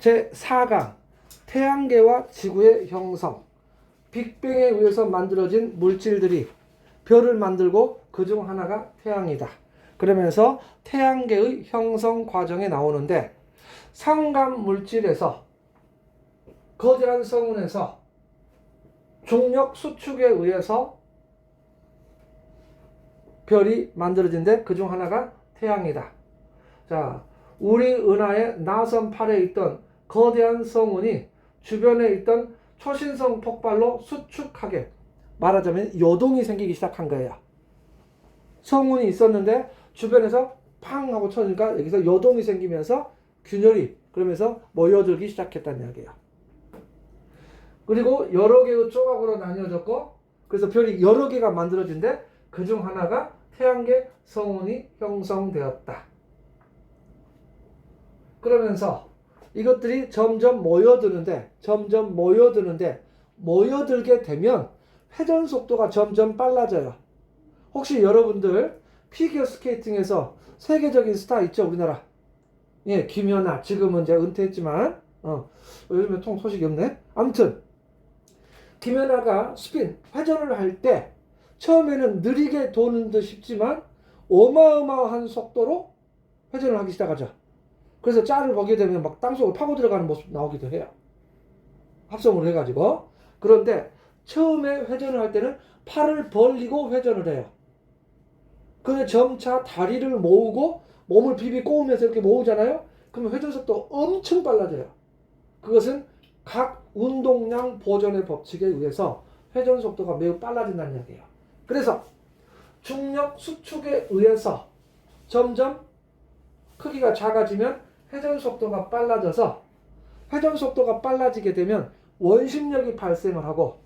제4강 태양계와 지구의 형성. 빅뱅에 의해서 만들어진 물질들이 별을 만들고 그중 하나가 태양이다. 그러면서 태양계의 형성 과정에 나오는데 상감 물질에서 거대한 성운에서 중력 수축에 의해서 별이 만들어진데 그중 하나가 태양이다. 자, 우리 은하의 나선팔에 있던 거대한 성운이 주변에 있던 초신성 폭발로 수축하게, 말하자면 요동이 생기기 시작한 거예요. 성운이 있었는데 주변에서 팡 하고 쳐지니까 여기서 요동이 생기면서 균열이 그러면서 모여들기 시작했다는 이야기예요. 그리고 여러 개의 조각으로 나뉘어졌고, 그래서 별이 여러 개가 만들어진데 그중 하나가 태양계 성운이 형성되었다. 그러면서 이것들이 점점 모여드는데 모여들게 되면 회전 속도가 점점 빨라져요. 혹시 여러분들 피겨 스케이팅에서 세계적인 스타 있죠, 우리나라? 예, 김연아. 지금은 이제 은퇴했지만 요즘에 통 소식이 없네. 아무튼 김연아가 스핀 회전을 할 때 처음에는 느리게 도는 듯 싶지만 어마어마한 속도로 회전을 하기 시작하죠. 그래서 짤을 보게 되면 막 땅속으로 파고 들어가는 모습 나오기도 해요. 합성을 해가지고. 그런데 처음에 회전을 할 때는 팔을 벌리고 회전을 해요. 근데 점차 다리를 모으고 몸을 비비 꼬우면서 이렇게 모으잖아요. 그러면 회전 속도 엄청 빨라져요. 그것은 각 운동량 보존의 법칙에 의해서 회전 속도가 매우 빨라진다는 이야기예요. 그래서 중력 수축에 의해서 점점 크기가 작아지면 회전 속도가 빨라져서, 회전 속도가 빨라지게 되면 원심력이 발생을 하고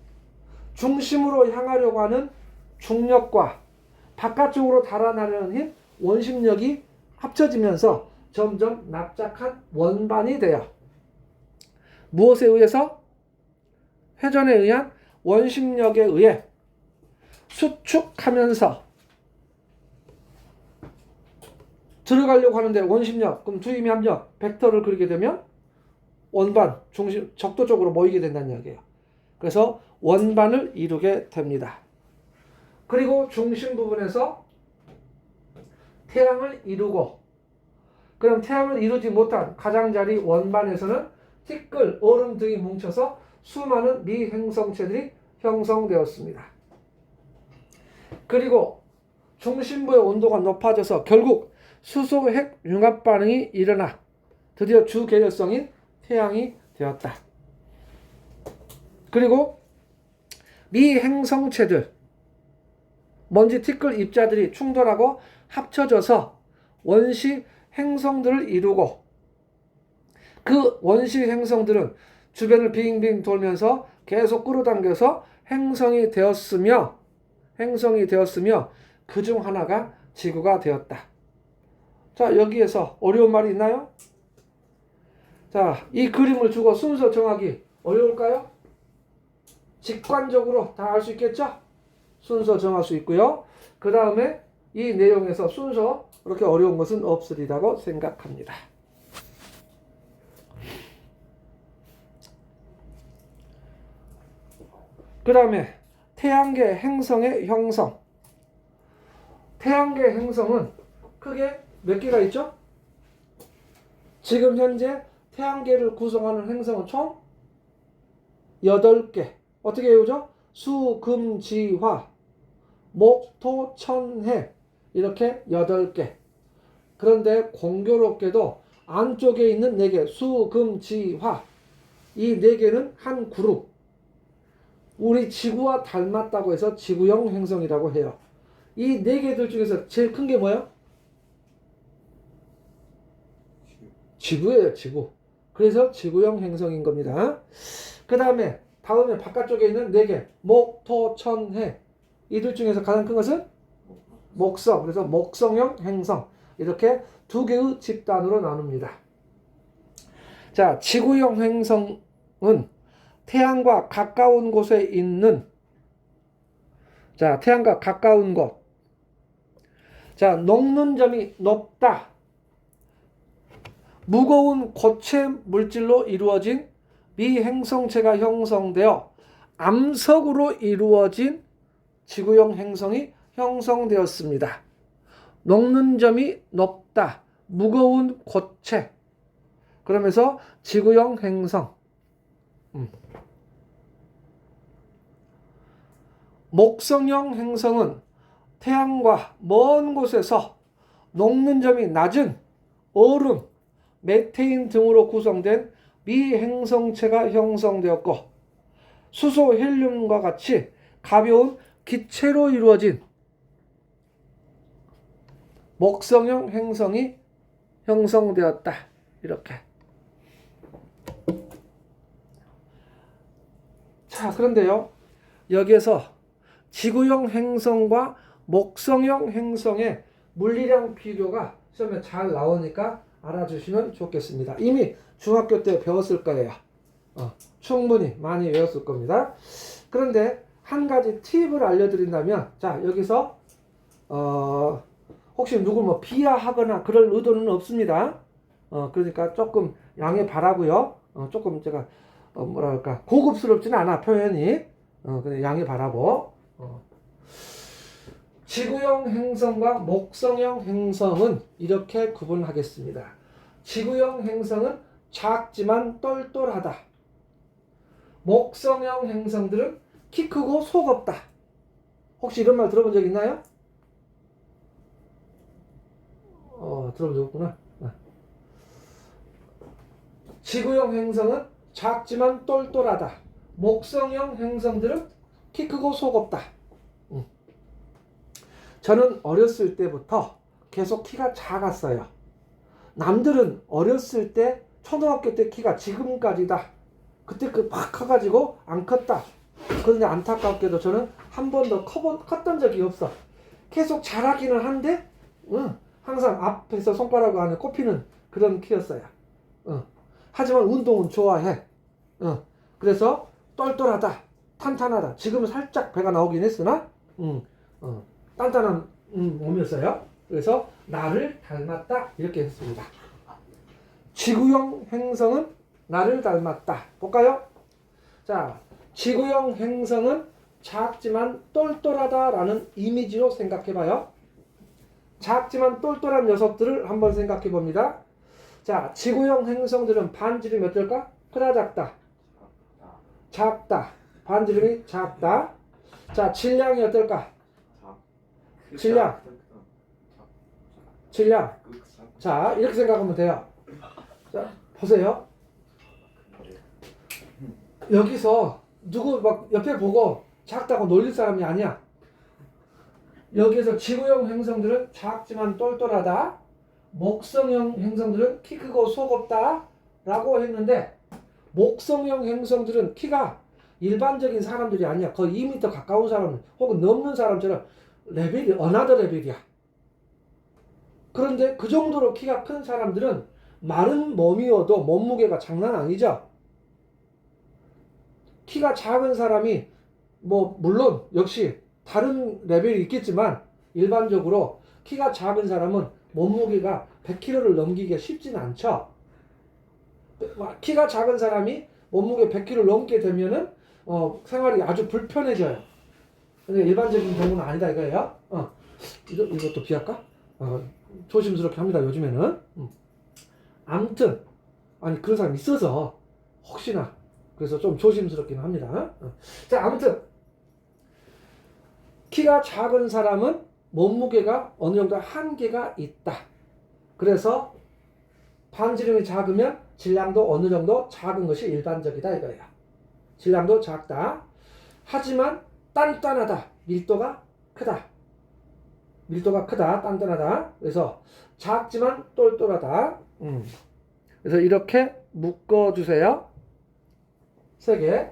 중심으로 향하려고 하는 중력과 바깥쪽으로 달아나려는 힘, 원심력이 합쳐지면서 점점 납작한 원반이 돼요. 무엇에 의해서? 회전에 의한 원심력에 의해 수축하면서 들어가려고 하는데 원심력, 그럼 주임이 합력, 벡터를 그리게 되면 원반, 중심, 적도 쪽으로 모이게 된다는 이야기예요. 그래서 원반을 이루게 됩니다. 그리고 중심 부분에서 태양을 이루고, 그럼 태양을 이루지 못한 가장자리 원반에서는 티끌, 얼음 등이 뭉쳐서 수많은 미행성체들이 형성되었습니다. 그리고 중심부의 온도가 높아져서 결국 수소-핵 융합 반응이 일어나 드디어 주계열성인 태양이 되었다. 그리고 미행성체들, 먼지, 티끌, 입자들이 충돌하고 합쳐져서 원시 행성들을 이루고, 그 원시 행성들은 주변을 빙빙 돌면서 계속 끌어당겨서 행성이 되었으며 그중 하나가 지구가 되었다. 자, 여기에서 어려운 말이 있나요? 자, 이 그림을 주고 순서 정하기 어려울까요? 직관적으로 다 알 수 있겠죠? 순서 정할 수 있고요. 그 다음에 이 내용에서 순서 그렇게 어려운 것은 없으리라고 생각합니다. 그 다음에 태양계 행성의 형성. 태양계 행성은 크게 몇 개가 있죠? 지금 현재 태양계를 구성하는 행성은 총 8개. 어떻게 외우죠? 수, 금, 지, 화, 목, 토, 천, 해. 이렇게 8개. 그런데 공교롭게도 안쪽에 있는 4개, 수, 금, 지, 화, 이 4개는 한 그룹. 우리 지구와 닮았다고 해서 지구형 행성이라고 해요. 이 4개들 중에서 제일 큰 게 뭐예요? 지구예요, 지구. 그래서 지구형 행성인 겁니다. 그 다음에 다음에 바깥쪽에 있는 4개, 목, 토, 천, 해. 이들 중에서 가장 큰 것은 목성. 그래서 목성형 행성. 이렇게 2개의 집단으로 나눕니다. 자, 지구형 행성은 태양과 가까운 곳에 있는, 자, 태양과 가까운 곳. 자, 녹는 점이 높다. 무거운 고체 물질로 이루어진 미행성체가 형성되어 암석으로 이루어진 지구형 행성이 형성되었습니다. 녹는 점이 높다. 무거운 고체. 그러면서 지구형 행성. 목성형 행성은 태양과 먼 곳에서 녹는 점이 낮은 얼음, 메테인 등으로 구성된 미행성체가 형성되었고 수소, 헬륨과 같이 가벼운 기체로 이루어진 목성형 행성이 형성되었다. 이렇게. 자, 그런데요. 여기에서 지구형 행성과 목성형 행성의 물리량 비교가 시험에 잘 나오니까 알아주시면 좋겠습니다. 이미 중학교 때 배웠을 거예요. 충분히 많이 외웠을 겁니다. 그런데 한 가지 팁을 알려드린다면, 자, 여기서 혹시 누구 뭐 비하하거나 그럴 의도는 없습니다. 그러니까 조금 양해 바라고요. 조금 제가 뭐랄까 고급스럽지는 않아 표현이. 근데 양해 바라고. 지구형 행성과 목성형 행성은 이렇게 구분하겠습니다. 지구형 행성은 작지만 똘똘하다. 목성형 행성들은 키 크고 속 없다. 혹시 이런 말 들어본 적 있나요? 들어본 적 없구나. 지구형 행성은 작지만 똘똘하다. 목성형 행성들은 키 크고 속 없다. 저는 어렸을 때부터 계속 키가 작았어요. 남들은 어렸을 때 초등학교 때 키가 지금까지다. 그때 막 커가지고 안 컸다. 그런데 안타깝게도 저는 한 번도 컸던 적이 없어. 계속 자라기는 한데 항상 앞에서 손가락 안에 꼽히는 그런 키였어요. 하지만 운동은 좋아해. 그래서 똘똘하다. 탄탄하다. 지금은 살짝 배가 나오긴 했으나 단단한 몸이었어요. 그래서 나를 닮았다. 이렇게 했습니다. 지구형 행성은 나를 닮았다. 볼까요? 자, 지구형 행성은 작지만 똘똘하다라는 이미지로 생각해봐요. 작지만 똘똘한 녀석들을 한번 생각해봅니다. 자, 지구형 행성들은 반지름이 어떨까? 크다, 작다? 작다. 반지름이 작다. 자, 질량이 어떨까? 질량. 자, 이렇게 생각하면 돼요. 자, 보세요. 여기서 누구 막 옆에 보고 작다고 놀릴 사람이 아니야. 여기에서 지구형 행성들은 작지만 똘똘하다. 목성형 행성들은 키 크고 속 없다. 라고 했는데 목성형 행성들은 키가 일반적인 사람들이 아니야. 거의 2m 가까운 사람 혹은 넘는 사람처럼 레벨이 어나더 레벨이야. 그런데 그 정도로 키가 큰 사람들은 마른 몸이어도 몸무게가 장난 아니죠. 키가 작은 사람이 뭐 물론 역시 다른 레벨이 있겠지만 일반적으로 키가 작은 사람은 몸무게가 100kg를 넘기기가 쉽지는 않죠. 키가 작은 사람이 몸무게 100kg를 넘게 되면은 생활이 아주 불편해져요. 근데 일반적인 경우는 아니다 이거예요. 이것도 비할까? 조심스럽게 합니다 요즘에는. 아무튼 아니 그런 사람이 있어서 혹시나 그래서 좀 조심스럽긴 합니다. 자, 아무튼 키가 작은 사람은 몸무게가 어느 정도 한계가 있다. 그래서 반지름이 작으면 질량도 어느 정도 작은 것이 일반적이다 이거예요. 질량도 작다. 하지만 단단하다. 밀도가 크다. 단단하다. 그래서 작지만 똘똘하다. 그래서 이렇게 묶어주세요. 3개.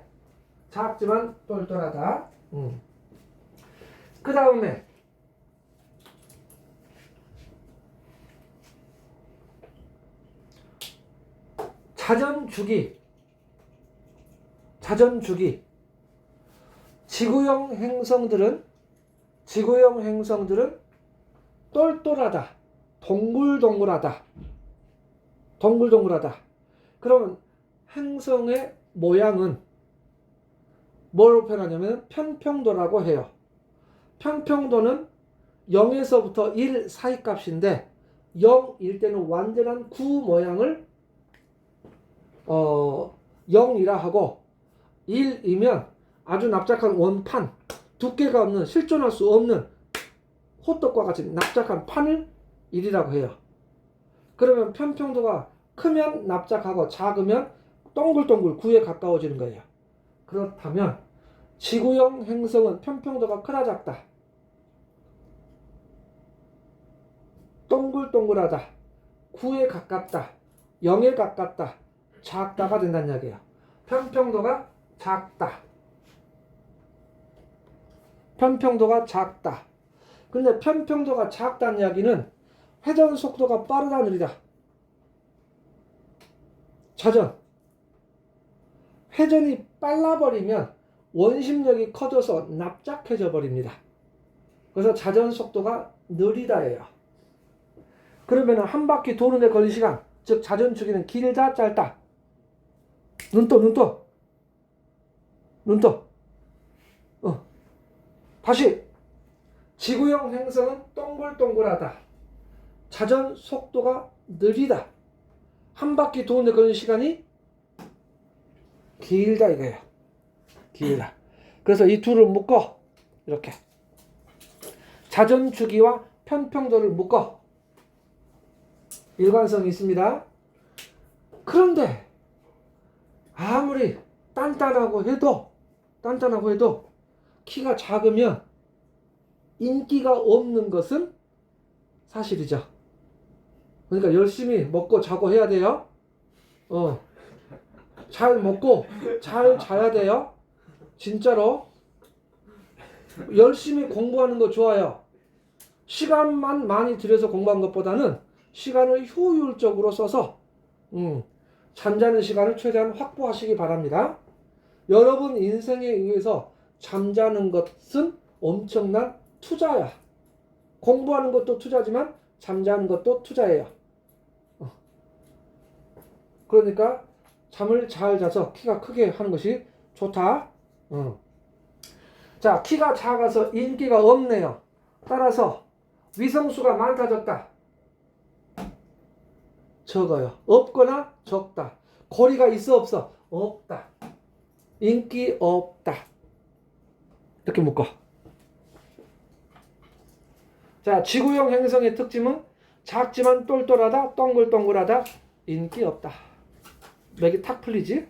작지만 똘똘하다. 그 다음에 자전주기. 지구형 행성들은 똘똘하다. 동글동글하다. 동글동글하다. 그러면 행성의 모양은 뭐로 표현하냐면 편평도라고 해요. 편평도는 0에서부터 1 사이 값인데 0일 때는 완전한 구 모양을 0이라 하고 1이면 아주 납작한 원판, 두께가 없는, 실존할 수 없는 호떡과 같이 납작한 판을 1이라고 해요. 그러면 편평도가 크면 납작하고 작으면 동글동글 구에 가까워지는 거예요. 그렇다면 지구형 행성은 편평도가 크다 작다? 동글동글하다, 구에 가깝다, 0에 가깝다, 작다가 된다는 이야기예요. 편평도가 작다. 편평도가 작다. 근데 편평도가 작다는 이야기는 회전 속도가 빠르다 느리다? 자전. 회전이 빨라버리면 원심력이 커져서 납작해져 버립니다. 그래서 자전 속도가 느리다예요. 그러면 한 바퀴 도는 데 걸린 시간, 즉 자전 주기는 길다 짧다? 눈 떠. 다시 지구형 행성은 동글동글하다. 자전 속도가 느리다. 한 바퀴 도는 데 걸린 시간이 길다 이거예요. 길다. 그래서 이 둘을 묶어 이렇게 자전 주기와 편평도를 묶어 일관성이 있습니다. 그런데 아무리 단단하고 해도 키가 작으면 인기가 없는 것은 사실이죠. 그러니까 열심히 먹고 자고 해야 돼요. 잘 먹고 잘 자야 돼요. 진짜로. 열심히 공부하는 거 좋아요. 시간만 많이 들여서 공부한 것보다는 시간을 효율적으로 써서 잠자는 시간을 최대한 확보하시기 바랍니다. 여러분 인생에 의해서 잠자는 것은 엄청난 투자야. 공부하는 것도 투자지만 잠자는 것도 투자예요. 그러니까 잠을 잘 자서 키가 크게 하는 것이 좋다. 자, 키가 작아서 인기가 없네요. 따라서 위성수가 많다 적다? 적어요. 없거나 적다. 거리가 있어 없어? 없다. 인기 없다. 이렇게 묶어. 자, 지구형 행성의 특징은 작지만 똘똘하다, 동글동글하다, 인기 없다. 맥이 탁 풀리지?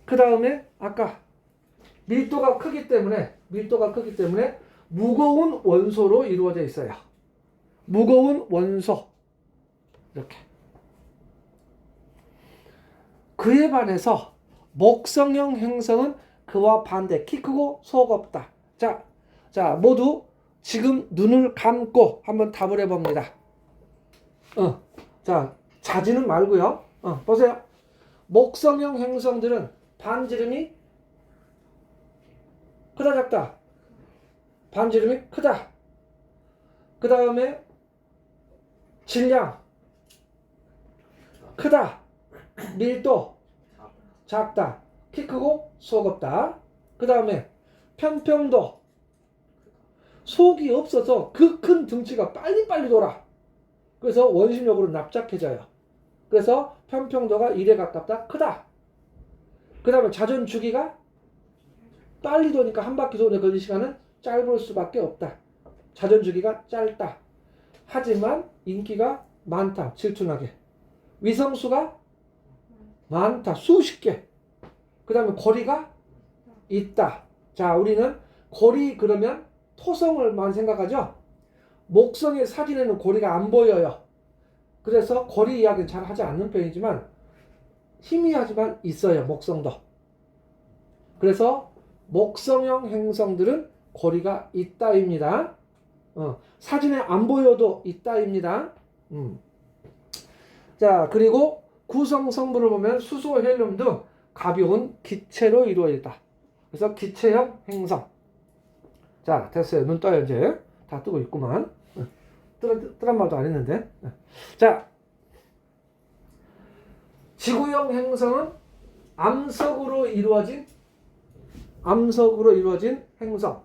그 다음에 아까 밀도가 크기 때문에 무거운 원소로 이루어져 있어요. 무거운 원소. 이렇게. 그에 반해서 목성형 행성은 그와 반대, 키 크고 속 없다. 자, 모두 지금 눈을 감고 한번 답을 해봅니다. 자, 자지는 말고요. 보세요. 목성형 행성들은 반지름이 크다 작다? 반지름이 크다. 그 다음에 질량 크다. 밀도 작다. 키 크고 속 없다. 그 다음에 편평도 속이 없어서 그 큰 등치가 빨리빨리 돌아. 그래서 원심력으로 납작해져요. 그래서 편평도가 1에 가깝다. 크다. 그 다음에 자전 주기가 빨리 도니까 한 바퀴 도는 걸린 시간은 짧을 수밖에 없다. 자전 주기가 짧다. 하지만 인기가 많다. 질투나게. 위성수가 많다. 수십 개. 그 다음에 거리가 있다. 자, 우리는 거리 그러면 토성을만 생각하죠. 목성의 사진에는 거리가 안 보여요. 그래서 거리 이야기는 잘 하지 않는 편이지만 희미하지만 있어요. 목성도. 그래서 목성형 행성들은 거리가 있다입니다. 사진에 안 보여도 있다입니다. 자, 그리고 구성 성분을 보면 수소, 헬륨 등 가벼운 기체로 이루어져 있다. 그래서 기체형 행성. 자, 됐어요. 눈 떠요 이제. 다 뜨고 있구만. 뜨란 말도 안 했는데. 자, 지구형 행성은 암석으로 이루어진 행성.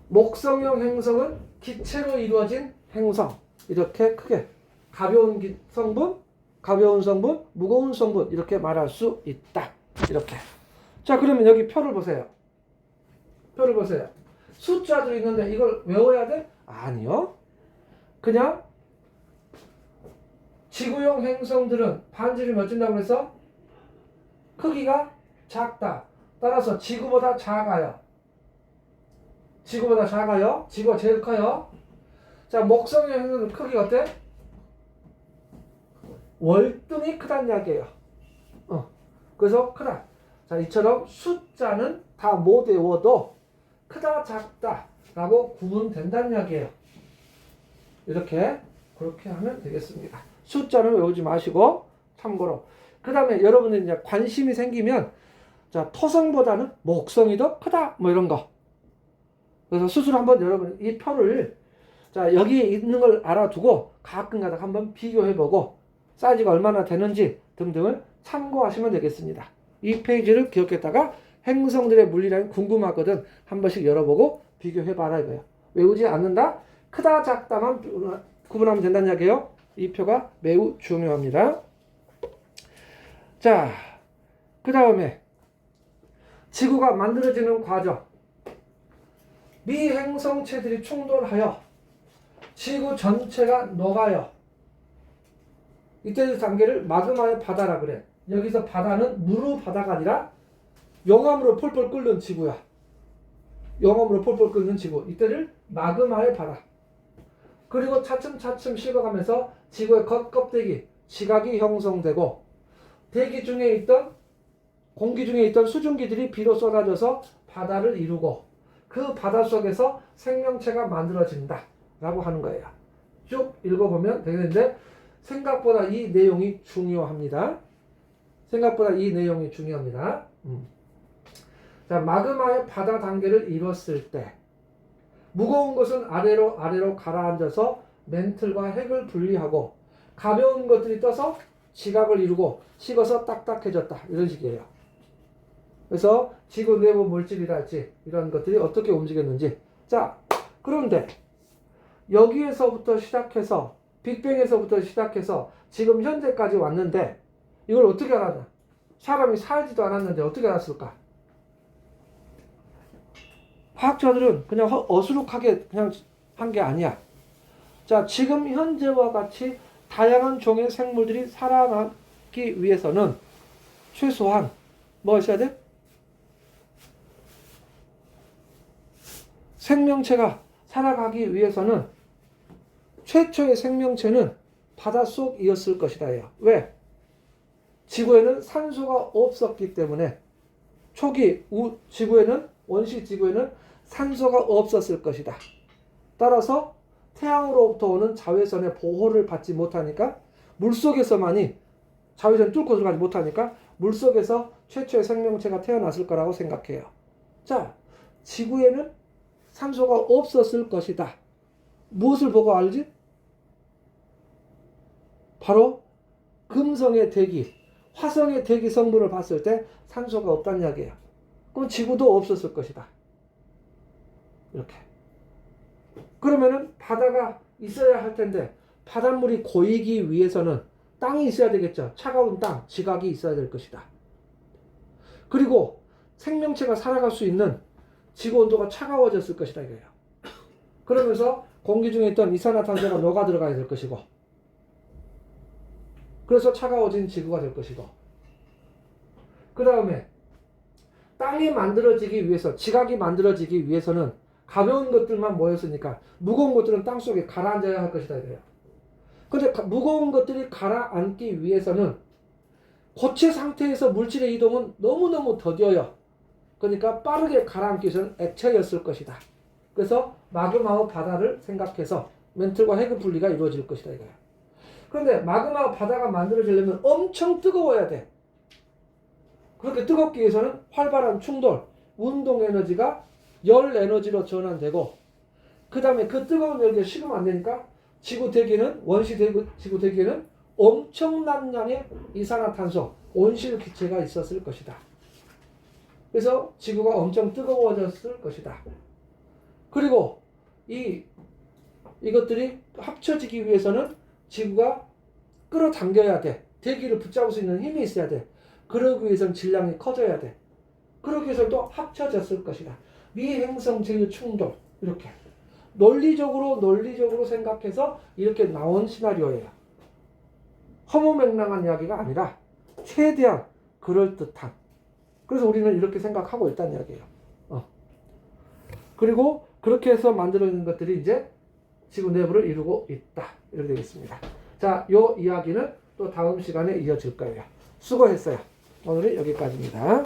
목성형 행성은 기체로 이루어진 행성. 이렇게 크게 가벼운 성분, 무거운 성분 이렇게 말할 수 있다. 이렇게. 자, 그러면 여기 표를 보세요. 숫자들이 있는데 이걸 외워야 돼? 아니요. 그냥 지구형 행성들은 반지름이 어쩐다고 그래서 크기가 작다. 따라서 지구보다 작아요. 지구가 제일 커요. 자, 목성형 행성은 크기가 어때? 월등히 크다는 이야기예요. 그래서 크다. 자, 이처럼 숫자는 다 못 외워도 크다, 작다 라고 구분된다는 이야기예요. 그렇게 하면 되겠습니다. 숫자는 외우지 마시고 참고로. 그 다음에 여러분들 이제 관심이 생기면 자, 토성보다는 목성이 더 크다 뭐 이런 거. 그래서 스스로 한번 여러분 이 표를 자, 여기에 있는 걸 알아두고 가끔가다 한번 비교해보고 사이즈가 얼마나 되는지 등등을 참고하시면 되겠습니다. 이 페이지를 기억했다가 행성들의 물리량이 궁금하거든 한 번씩 열어보고 비교해봐라 이거예요. 외우지 않는다? 크다 작다만 구분하면 된다는 이야기예요. 이 표가 매우 중요합니다. 자, 그 다음에 지구가 만들어지는 과정. 미행성체들이 충돌하여 지구 전체가 녹아요. 이때 단계를 마그마의 바다라 그래. 여기서 바다는 무르 바다가 아니라 용암으로 폴폴 끓는 지구야. 이때를 마그마의 바다. 그리고 차츰차츰 식어가면서 지구의 겉껍데기, 지각이 형성되고 공기 중에 있던 수증기들이 비로 쏟아져서 바다를 이루고 그 바다 속에서 생명체가 만들어진다 라고 하는 거예요. 쭉 읽어보면 되겠는데 생각보다 이 내용이 중요합니다. 자, 마그마의 바다 단계를 이뤘을 때 무거운 것은 아래로 가라앉아서 멘틀과 핵을 분리하고 가벼운 것들이 떠서 지각을 이루고 식어서 딱딱해졌다. 이런 식이에요. 그래서 지구 내부 물질이랄지 이런 것들이 어떻게 움직였는지. 자, 그런데 여기에서부터 시작해서 빅뱅에서부터 시작해서 지금 현재까지 왔는데 이걸 어떻게 알았나? 사람이 살지도 않았는데 어떻게 알았을까? 과학자들은 그냥 어수룩하게 그냥 한 게 아니야. 자, 지금 현재와 같이 다양한 종의 생물들이 살아남기 위해서는 최소한 뭐 있어야 돼? 생명체가 살아가기 위해서는 최초의 생명체는 바닷속이었을 것이다예요. 왜? 지구에는 산소가 없었기 때문에 초기 원시 지구에는 산소가 없었을 것이다. 따라서 태양으로부터 오는 자외선의 보호를 받지 못하니까 물속에서만이 자외선 뚫고 들어가지 못하니까 물속에서 최초의 생명체가 태어났을 거라고 생각해요. 자, 지구에는 산소가 없었을 것이다. 무엇을 보고 알지? 바로 금성의 대기, 화성의 대기 성분을 봤을 때 산소가 없다는 이야기예요. 그럼 지구도 없었을 것이다. 이렇게. 그러면은 바다가 있어야 할 텐데 바닷물이 고이기 위해서는 땅이 있어야 되겠죠. 차가운 땅, 지각이 있어야 될 것이다. 그리고 생명체가 살아갈 수 있는 지구 온도가 차가워졌을 것이다 이거예요. 그러면서 공기 중에 있던 이산화탄소가 녹아 들어가야 될 것이고, 그래서 차가워진 지구가 될 것이고, 그 다음에 땅이 만들어지기 위해서, 지각이 만들어지기 위해서는 가벼운 것들만 모였으니까 무거운 것들은 땅 속에 가라앉아야 할 것이다 이거예요. 근데 무거운 것들이 가라앉기 위해서는 고체 상태에서 물질의 이동은 너무너무 더뎌요. 그러니까 빠르게 가라앉기 위해서는 액체였을 것이다. 그래서 마그마와 바다를 생각해서 멘틀과 핵의 분리가 이루어질 것이다 이거야. 그런데 마그마와 바다가 만들어지려면 엄청 뜨거워야 돼. 그렇게 뜨겁기 위해서는 활발한 충돌, 운동 에너지가 열 에너지로 전환되고 그 다음에 그 뜨거운 열기가 식으면 안 되니까 지구 대기는 지구 대기에는 엄청난 양의 이산화탄소, 온실 기체가 있었을 것이다. 그래서 지구가 엄청 뜨거워졌을 것이다. 그리고 이것들이 합쳐지기 위해서는 지구가 끌어당겨야 돼. 대기를 붙잡을 수 있는 힘이 있어야 돼. 그러기 위해서는 질량이 커져야 돼. 그러기 위해서 또 합쳐졌을 것이다. 미행성 제유 충돌 이렇게 논리적으로 생각해서 이렇게 나온 시나리오예요. 허무맹랑한 이야기가 아니라 최대한 그럴듯한. 그래서 우리는 이렇게 생각하고 있다는 이야기예요. 그리고 그렇게 해서 만들어진 것들이 이제 지구 내부를 이루고 있다. 이렇게 되겠습니다. 자, 요 이야기는 또 다음 시간에 이어질 거예요. 수고했어요. 오늘은 여기까지입니다.